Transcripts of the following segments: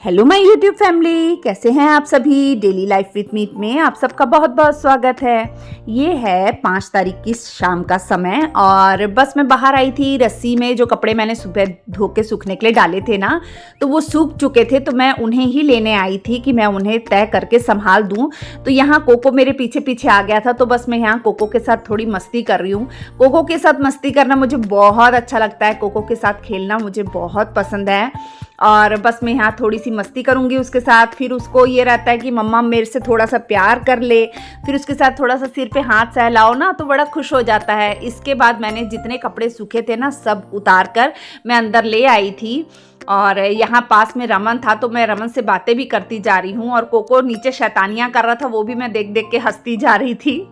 Hello my YouTube family, कैसे हैं आप सभी। डेली लाइफ विथ मीट में आप सबका बहुत बहुत स्वागत है। ये है 5 तारीख की शाम का समय और बस मैं बाहर आई थी। रस्सी में जो कपड़े मैंने सुबह धो के सूखने के लिए डाले थे ना, तो वो सूख चुके थे, तो मैं उन्हें ही लेने आई थी कि मैं उन्हें तय करके संभाल दूँ। तो यहाँ कोको मेरे पीछे पीछे आ गया था, तो बस मैं यहाँ कोको के साथ थोड़ी मस्ती कर रही हूँ। कोको के साथ मस्ती करना मुझे बहुत अच्छा लगता है, कोको के साथ खेलना मुझे बहुत पसंद है। और बस मैं यहाँ थोड़ी सी मस्ती करूँगी उसके साथ। फिर उसको ये रहता है कि मम्मा मेरे से थोड़ा सा प्यार कर ले, फिर उसके साथ थोड़ा सा सिर पे हाथ सहलाओ ना, तो बड़ा खुश हो जाता है। इसके बाद मैंने जितने कपड़े सूखे थे ना, सब उतार कर मैं अंदर ले आई थी। और यहाँ पास में रमन था, तो मैं रमन से बातें भी करती जा रही हूँ और कोको नीचे शैतानियाँ कर रहा था, वो भी मैं देख देख के हंसती जा रही थी।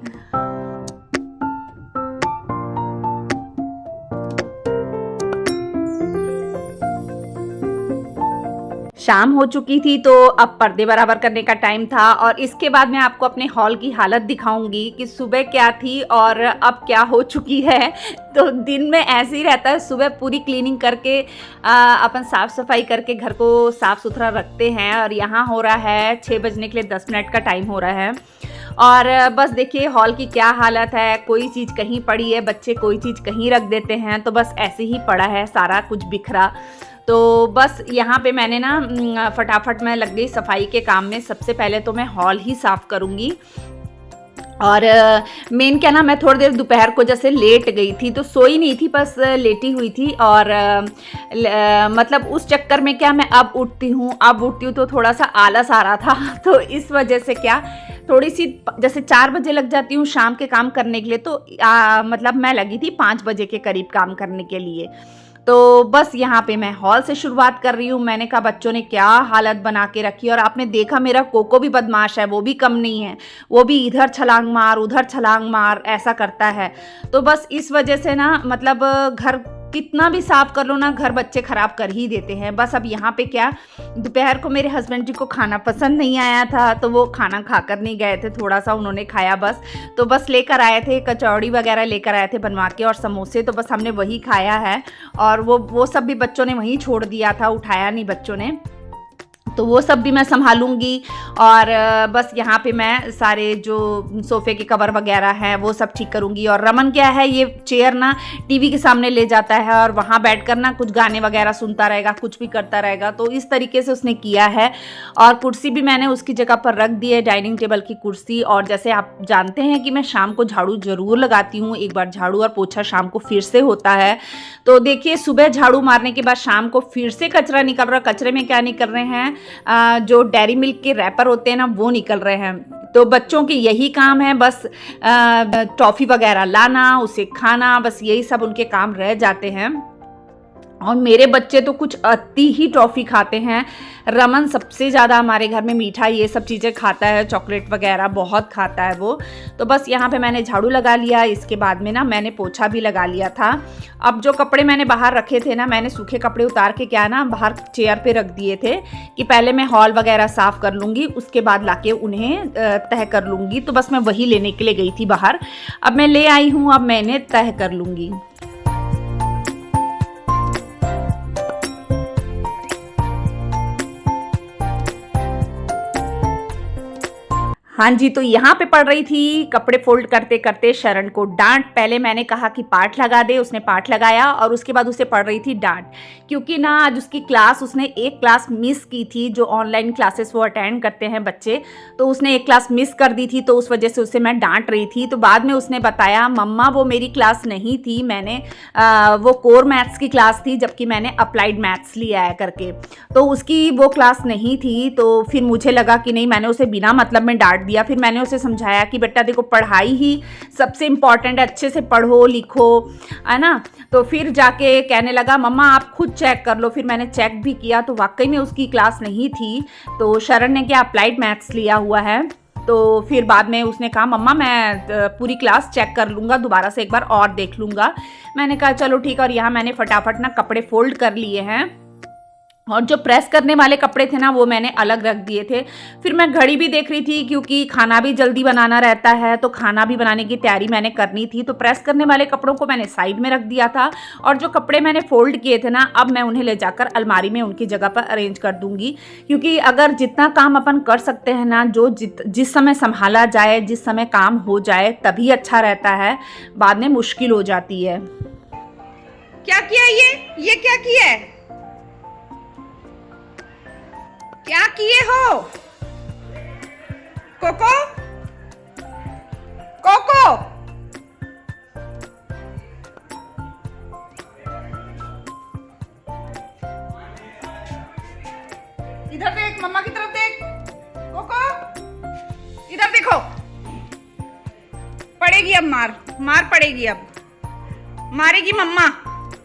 शाम हो चुकी थी, तो अब पर्दे बराबर करने का टाइम था। और इसके बाद मैं आपको अपने हॉल की हालत दिखाऊंगी कि सुबह क्या थी और अब क्या हो चुकी है। तो दिन में ऐसे ही रहता है, सुबह पूरी क्लीनिंग करके अपन साफ़ सफाई करके घर को साफ़ सुथरा रखते हैं। और यहाँ हो रहा है 6 बजने के लिए 10 मिनट का टाइम हो रहा है। और बस देखिए हॉल की क्या हालत है, कोई चीज़ कहीं पड़ी है, बच्चे कोई चीज़ कहीं रख देते हैं, तो बस ऐसे ही पड़ा है सारा कुछ बिखरा। तो बस यहाँ पे मैंने ना फटाफट मैं लग गई सफाई के काम में। सबसे पहले तो मैं हॉल ही साफ़ करूँगी। और मेन क्या ना, मैं थोड़ी देर दोपहर को जैसे लेट गई थी, तो सोई नहीं थी, बस लेटी हुई थी। और मतलब उस चक्कर में क्या, मैं अब उठती हूँ तो थोड़ा सा आलस आ रहा था। तो इस वजह से क्या, थोड़ी सी जैसे 4 बजे लग जाती हूँ शाम के काम करने के लिए, तो मतलब मैं लगी थी 5 बजे के करीब काम करने के लिए। तो बस यहाँ पे मैं हॉल से शुरुआत कर रही हूँ। मैंने कहा बच्चों ने क्या हालत बना के रखी, और आपने देखा मेरा कोको भी बदमाश है, वो भी कम नहीं है, वो भी इधर छलांग मार उधर छलांग मार ऐसा करता है। तो बस इस वजह से ना, मतलब घर कितना भी साफ कर लो ना, घर बच्चे खराब कर ही देते हैं। बस अब यहाँ पे क्या, दोपहर को मेरे हस्बैंड जी को खाना पसंद नहीं आया था, तो वो खाना खाकर नहीं गए थे, थोड़ा सा उन्होंने खाया बस। तो बस लेकर आए थे कचौड़ी वगैरह, लेकर आए थे बनवा के, और समोसे, तो बस हमने वही खाया है। और वो सब भी बच्चों ने वहीं छोड़ दिया था, उठाया नहीं बच्चों ने, तो वो सब भी मैं संभालूंगी। और बस यहाँ पे मैं सारे जो सोफ़े के कवर वगैरह हैं वो सब ठीक करूँगी। और रमन क्या है, ये चेयर ना टीवी के सामने ले जाता है और वहाँ बैठकर ना कुछ गाने वगैरह सुनता रहेगा, कुछ भी करता रहेगा, तो इस तरीके से उसने किया है। और कुर्सी भी मैंने उसकी जगह पर रख दी है, डाइनिंग टेबल की कुर्सी। और जैसे आप जानते हैं कि मैं शाम को झाड़ू ज़रूर लगाती हूँ, एक बार झाड़ू और पोछा शाम को फिर से होता है। तो देखिए सुबह झाड़ू मारने के बाद शाम को फिर से कचरा निकल रहा है। कचरे में क्या निकल रहे हैं, जो डेयरी मिल्क के रैपर होते हैं ना, वो निकल रहे हैं। तो बच्चों की यही काम है, बस टॉफ़ी वगैरह लाना, उसे खाना, बस यही सब उनके काम रह जाते हैं। और मेरे बच्चे तो कुछ अति ही टॉफ़ी खाते हैं। रमन सबसे ज़्यादा हमारे घर में मीठा ये सब चीज़ें खाता है, चॉकलेट वगैरह बहुत खाता है वो। तो बस यहाँ पे मैंने झाड़ू लगा लिया। इसके बाद में ना मैंने पोछा भी लगा लिया था। अब जो कपड़े मैंने बाहर रखे थे ना, मैंने सूखे कपड़े उतार के क्या ना बाहर चेयर पे रख दिए थे कि पहले मैं हॉल वगैरह साफ़ कर लूँगी, उसके बाद लाके उन्हें तह कर लूँगी। तो बस मैं वही लेने के लिए गई थी बाहर। अब मैं ले आई हूँ, अब मैं इन्हें तह कर लूँगी। हाँ जी, तो यहाँ पे पड़ रही थी कपड़े फोल्ड करते करते शरण को डांट। पहले मैंने कहा कि पाठ लगा दे, उसने पाठ लगाया, और उसके बाद उसे पड़ रही थी डांट, क्योंकि ना आज उसकी क्लास, उसने एक क्लास मिस की थी। जो ऑनलाइन क्लासेस वो अटेंड करते हैं बच्चे, तो उसने एक क्लास मिस कर दी थी, तो उस वजह से उसे मैं डांट रही थी। तो बाद में उसने बताया, मम्मा वो मेरी क्लास नहीं थी, मैंने वो कोर मैथ्स की क्लास थी, जबकि मैंने अप्लाइड मैथ्स लिया है करके, तो उसकी वो क्लास नहीं थी। तो फिर मुझे लगा कि नहीं, मैंने उसे बिना मतलब में डांट दिया। फिर मैंने उसे समझाया कि बेटा देखो, पढ़ाई ही सबसे इम्पॉर्टेंट है, अच्छे से पढ़ो लिखो, है ना। तो फिर जाके कहने लगा, मम्मा आप खुद चेक कर लो। फिर मैंने चेक भी किया, तो वाकई में उसकी क्लास नहीं थी। तो शरण ने क्या अप्लाइड मैथ्स लिया हुआ है। तो फिर बाद में उसने कहा, मम्मा मैं पूरी क्लास चेक कर लूँगा, दोबारा से एक बार और देख लूँगा। मैंने कहा चलो ठीक है। और यहाँ मैंने फटाफट ना कपड़े फोल्ड कर लिए हैं। और जो प्रेस करने वाले कपड़े थे ना वो मैंने अलग रख दिए थे। फिर मैं घड़ी भी देख रही थी क्योंकि खाना भी जल्दी बनाना रहता है, तो खाना भी बनाने की तैयारी मैंने करनी थी। तो प्रेस करने वाले कपड़ों को मैंने साइड में रख दिया था और जो कपड़े मैंने फोल्ड किए थे ना, अब मैं उन्हें ले जाकर अलमारी में उनकी जगह पर अरेंज कर दूंगी। क्योंकि अगर जितना काम अपन कर सकते हैं ना, जो जिस समय संभाला जाए, जिस समय काम हो जाए तभी अच्छा रहता है, बाद में मुश्किल हो जाती है। क्या किया ये क्या किया है? क्या किए हो कोको? कोको इधर देख, मम्मा की तरफ देख। कोको इधर देखो। पड़ेगी अब मार पड़ेगी अब, मारेगी मम्मा,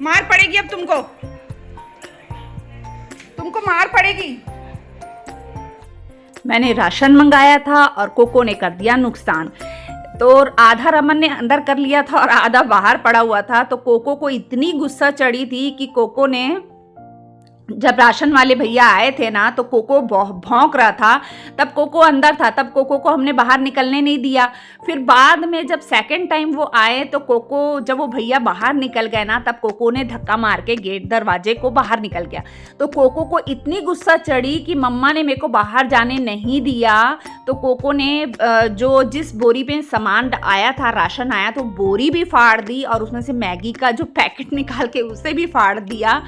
मार पड़ेगी अब तुमको मार पड़ेगी। मैंने राशन मंगाया था और कोको ने कर दिया नुकसान। तो आधा रमन ने अंदर कर लिया था और आधा बाहर पड़ा हुआ था। तो कोको को इतनी गुस्सा चढ़ी थी कि कोको ने, जब राशन वाले भैया आए थे ना, तो कोको भौंक रहा था। तब कोको अंदर था, तब कोको को हमने बाहर निकलने नहीं दिया। फिर बाद में जब सेकंड टाइम वो आए तो कोको, जब वो भैया बाहर निकल गए ना, तब कोको ने धक्का मार के गेट दरवाजे को बाहर निकल गया। तो कोको को इतनी गुस्सा चढ़ी कि मम्मा ने मेरे को बाहर जाने नहीं दिया। तो कोको ने जिस बोरी पे सामान आया था, राशन आया, तो बोरी भी फाड़ दी और उसमें से मैगी का जो पैकेट निकाल के उसे भी फाड़ दिया।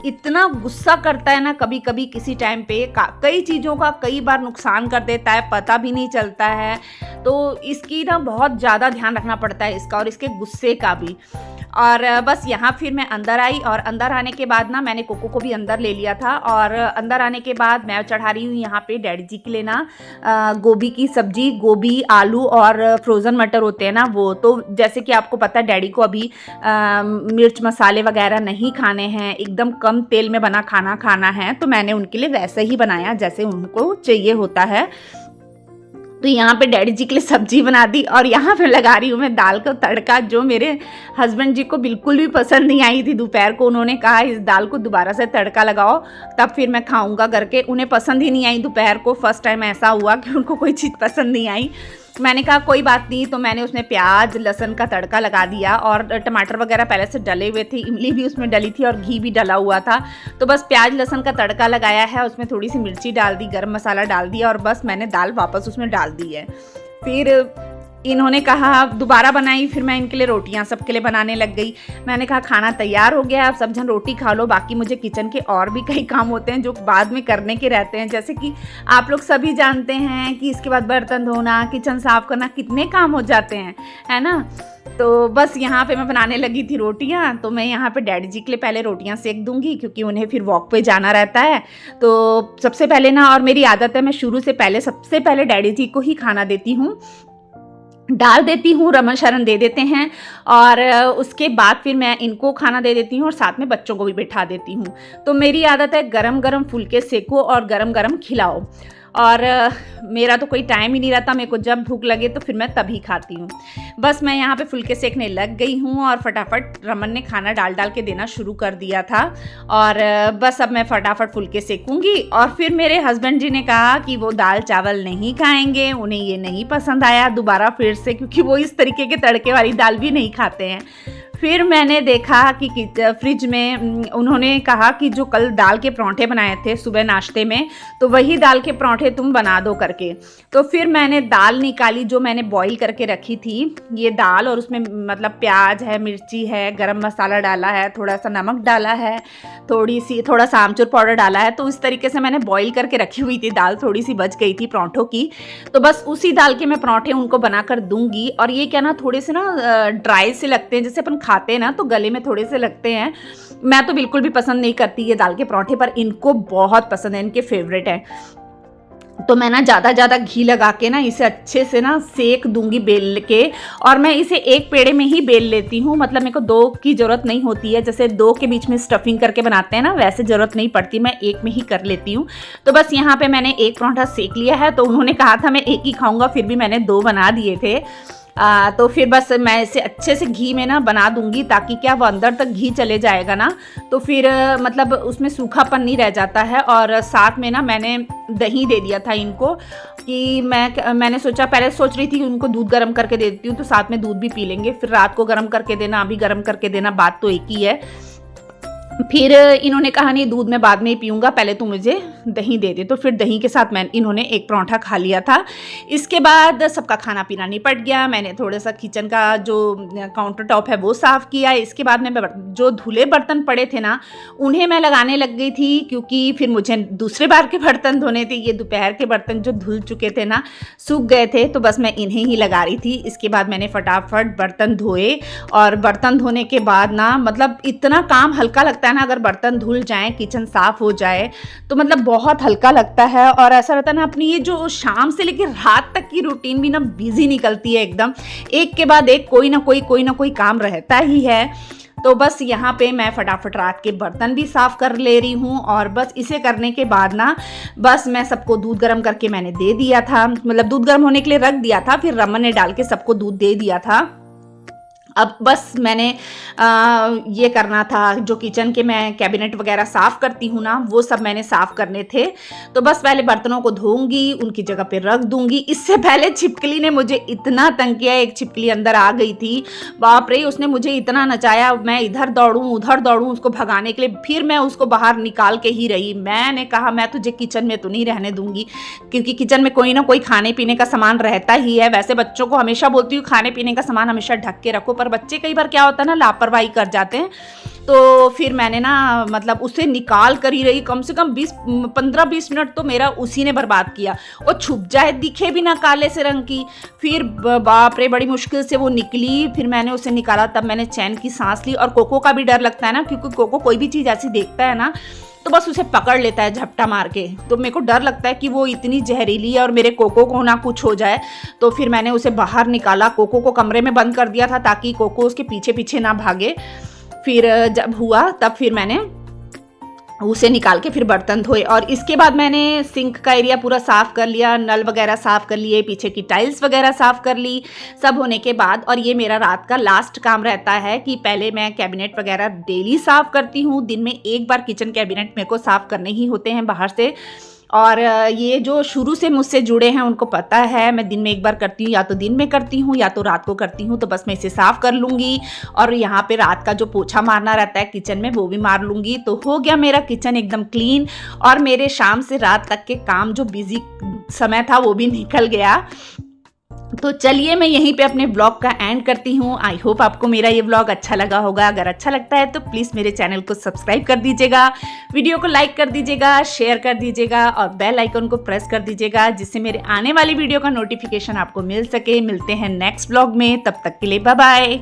इतना गुस्सा करता है ना कभी कभी, किसी टाइम पे कई चीज़ों का कई बार नुकसान कर देता है, पता भी नहीं चलता है। तो इसकी ना बहुत ज़्यादा ध्यान रखना पड़ता है इसका, और इसके गुस्से का भी। और बस यहाँ फिर मैं अंदर आई, और अंदर आने के बाद ना मैंने कोको को भी अंदर ले लिया था। और अंदर आने के बाद मैं चढ़ा रही हूँ यहाँ पे डैडी जी के लिए ना गोभी की सब्जी, गोभी, आलू और फ्रोज़न मटर होते हैं ना वो। तो जैसे कि आपको पता है डैडी को अभी मिर्च मसाले वगैरह नहीं खाने हैं, एकदम कम तेल में बना खाना खाना है। तो मैंने उनके लिए वैसे ही बनाया जैसे उनको चाहिए होता है। तो यहाँ पे डैडी जी के लिए सब्जी बना दी, और यहाँ पे लगा रही हूँ मैं दाल का तड़का, जो मेरे हस्बैंड जी को बिल्कुल भी पसंद नहीं आई थी। दोपहर को उन्होंने कहा इस दाल को दोबारा से तड़का लगाओ, तब फिर मैं खाऊंगा करके। उन्हें पसंद ही नहीं आई दोपहर को, फर्स्ट टाइम ऐसा हुआ कि उनको कोई चीज़ पसंद नहीं आई। मैंने कहा कोई बात नहीं, तो मैंने उसमें प्याज लहसुन का तड़का लगा दिया, और टमाटर वगैरह पहले से डले हुए थे, इमली भी उसमें डली थी और घी भी डला हुआ था। तो बस प्याज लहसुन का तड़का लगाया है, उसमें थोड़ी सी मिर्ची डाल दी, गरम मसाला डाल दिया, और बस मैंने दाल वापस उसमें डाल दी है। फिर इन्होंने कहा दोबारा बनाई, फिर मैं इनके लिए रोटियां सबके लिए बनाने लग गई। मैंने कहा खाना तैयार हो गया, अब सब जन रोटी खा लो, बाकी मुझे किचन के और भी कई काम होते हैं जो बाद में करने के रहते हैं। जैसे कि आप लोग सभी जानते हैं कि इसके बाद बर्तन धोना, किचन साफ करना, कितने काम हो जाते हैं, है ना। तो बस यहाँ पे मैं बनाने लगी थी रोटियाँ। तो मैं यहाँ पे डैडी जी के लिए पहले रोटियाँ सेक दूंगी, क्योंकि उन्हें फिर वॉक पे जाना रहता है। तो सबसे पहले ना, और मेरी आदत है मैं शुरू से पहले सबसे पहले डैडी जी को ही खाना देती हूँ, डाल देती हूँ, रमन शरण दे देते हैं, और उसके बाद फिर मैं इनको खाना दे देती हूँ और साथ में बच्चों को भी बिठा देती हूँ। तो मेरी आदत है गरम गरम फुलके सेको और गरम गरम खिलाओ। और मेरा तो कोई टाइम ही नहीं रहता, मेरे को जब भूख लगे तो फिर मैं तभी खाती हूँ। बस मैं यहाँ पे फुलके सेकने लग गई हूँ, और फटाफट रमन ने खाना डाल डाल के देना शुरू कर दिया था। और बस अब मैं फटाफट फुलके सेकूंगी। और फिर मेरे हस्बैंड जी ने कहा कि वो दाल चावल नहीं खाएंगे, उन्हें ये नहीं पसंद आया दोबारा फिर से, क्योंकि वो इस तरीके के तड़के वाली दाल भी नहीं खाते हैं। फिर मैंने देखा कि फ्रिज में उन्होंने कहा कि जो कल दाल के परांठे बनाए थे सुबह नाश्ते में, तो वही दाल के परांठे तुम बना दो करके। तो फिर मैंने दाल निकाली जो मैंने बॉईल करके रखी थी, ये दाल, और उसमें मतलब प्याज है, मिर्ची है, गरम मसाला डाला है, थोड़ा सा नमक डाला है, थोड़ा सा आमचूर पाउडर डाला है। तो इस तरीके से मैंने बॉईल करके रखी हुई थी दाल, थोड़ी सी बच गई थी परांठों की। तो बस उसी दाल के मैं परांठे उनको बनाकर दूंगी। और ये क्या ना, थोड़े से ना ड्राई से लगते हैं, जैसे अपन खाते हैं ना तो गले में थोड़े से लगते हैं। मैं तो बिल्कुल भी पसंद नहीं करती ये दाल के परांठे, पर इनको बहुत पसंद है, इनके फेवरेट है। तो मैं ना ज़्यादा घी लगा के ना इसे अच्छे से ना सेक दूंगी बेल के। और मैं इसे एक पेड़े में ही बेल लेती हूँ, मतलब मेरे को दो की ज़रूरत नहीं होती है। जैसे दो के बीच में स्टफिंग करके बनाते हैं ना, वैसे ज़रूरत नहीं पड़ती, मैं एक में ही कर लेती हूँ। तो बस यहाँ पे मैंने एक परांठा सेक लिया है। तो उन्होंने कहा था मैं एक ही खाऊंगा, फिर भी मैंने दो बना दिए थे। तो फिर बस मैं इसे अच्छे से घी में ना बना दूंगी, ताकि क्या वो अंदर तक घी चले जाएगा ना, तो फिर मतलब उसमें सूखापन नहीं रह जाता है। और साथ में ना मैंने दही दे दिया था इनको, कि मैंने सोचा, पहले सोच रही थी कि उनको दूध गर्म करके दे देती हूँ तो साथ में दूध भी पी लेंगे, फिर रात को गर्म करके देना, अभी गर्म करके देना, बात तो एक ही है। फिर इन्होंने कहा नहीं दूध मैं बाद में ही पीऊँगा, पहले तू मुझे दही दे दे, तो फिर दही के साथ इन्होंने एक पराठा खा लिया था। इसके बाद सबका खाना पीना निपट गया। मैंने थोड़ा सा किचन का जो काउंटर टॉप है वो साफ़ किया। इसके बाद मैं जो धुले बर्तन पड़े थे ना उन्हें मैं लगाने लग गई थी, क्योंकि फिर मुझे दूसरे बार के बर्तन धोने थे। ये दोपहर के बर्तन जो धुल चुके थे ना, सूख गए थे, तो बस मैं इन्हें ही लगा रही थी। इसके बाद मैंने फटाफट बर्तन धोए, और बर्तन धोने के बाद ना मतलब इतना काम हल्का लगता है ना, अगर बर्तन धुल जाए, किचन साफ हो जाए तो मतलब बहुत हल्का लगता है। और ऐसा रहता है ना, अपनी ये जो शाम से लेकर रात तक की रूटीन भी ना बिजी निकलती है एकदम, एक के बाद एक कोई ना कोई काम रहता ही है। तो बस यहाँ पे मैं फटाफट रात के बर्तन भी साफ़ कर ले रही हूँ। और बस इसे करने के बाद ना बस मैं सबको दूध गर्म करके मैंने दे दिया था, मतलब दूध गर्म होने के लिए रख दिया था, फिर रमन ने डाल के सबको दूध दे दिया था। अब बस मैंने ये करना था, जो किचन के मैं कैबिनेट वगैरह साफ़ करती हूँ ना, वो सब मैंने साफ़ करने थे। तो बस पहले बर्तनों को धोऊंगी, उनकी जगह पे रख दूंगी। इससे पहले छिपकली ने मुझे इतना तंग किया, एक छिपकली अंदर आ गई थी, बाप रे, उसने मुझे इतना नचाया, मैं इधर दौड़ूँ उधर दौड़ूँ उसको भगाने के लिए, फिर मैं उसको बाहर निकाल के ही रही। मैंने कहा मैं तुझे किचन में तो नहीं रहने दूंगी, क्योंकि किचन में कोई ना कोई खाने पीने का सामान रहता ही है। वैसे बच्चों को हमेशा बोलती हूँ खाने पीने का सामान हमेशा ढक के रखो, बच्चे कई बार क्या होता है ना, लापरवाही कर जाते हैं। तो फिर मैंने ना मतलब उसे निकाल कर ही रही, कम से कम 15-20 मिनट तो मेरा उसी ने बर्बाद किया। वो छुप जाए, दिखे भी ना काले से रंग की। फिर बाप रे, बड़ी मुश्किल से वो निकली, फिर मैंने उसे निकाला, तब मैंने चैन की सांस ली। और कोको का भी डर लगता है ना, क्योंकि कोको कोई भी चीज़ ऐसी देखता है ना तो बस उसे पकड़ लेता है झपटा मार के। तो मेरे को डर लगता है कि वो इतनी जहरीली है और मेरे कोको को ना कुछ हो जाए। तो फिर मैंने उसे बाहर निकाला, कोको को कमरे में बंद कर दिया था ताकि कोको उसके पीछे पीछे ना भागे। फिर जब हुआ तब फिर मैंने उसे निकाल के फिर बर्तन धोए। और इसके बाद मैंने सिंक का एरिया पूरा साफ़ कर लिया, नल वगैरह साफ़ कर लिए, पीछे की टाइल्स वगैरह साफ़ कर ली। सब होने के बाद, और ये मेरा रात का लास्ट काम रहता है कि पहले मैं कैबिनेट वगैरह डेली साफ़ करती हूँ। दिन में एक बार किचन कैबिनेट मेरे को साफ़ करने ही होते हैं बाहर से। और ये जो शुरू से मुझसे जुड़े हैं उनको पता है, मैं दिन में एक बार करती हूँ, या तो दिन में करती हूँ या तो रात को करती हूँ। तो बस मैं इसे साफ़ कर लूँगी, और यहाँ पे रात का जो पोछा मारना रहता है किचन में वो भी मार लूँगी। तो हो गया मेरा किचन एकदम क्लीन, और मेरे शाम से रात तक के काम जो बिजी समय था वो भी निकल गया। तो चलिए मैं यहीं पे अपने ब्लॉग का एंड करती हूँ। आई होप आपको मेरा ये ब्लॉग अच्छा लगा होगा। अगर अच्छा लगता है तो प्लीज़ मेरे चैनल को सब्सक्राइब कर दीजिएगा, वीडियो को लाइक कर दीजिएगा, शेयर कर दीजिएगा, और बेल आइकन को प्रेस कर दीजिएगा, जिससे मेरे आने वाली वीडियो का नोटिफिकेशन आपको मिल सके। मिलते हैं नेक्स्ट ब्लॉग में, तब तक के लिए बाय बाय।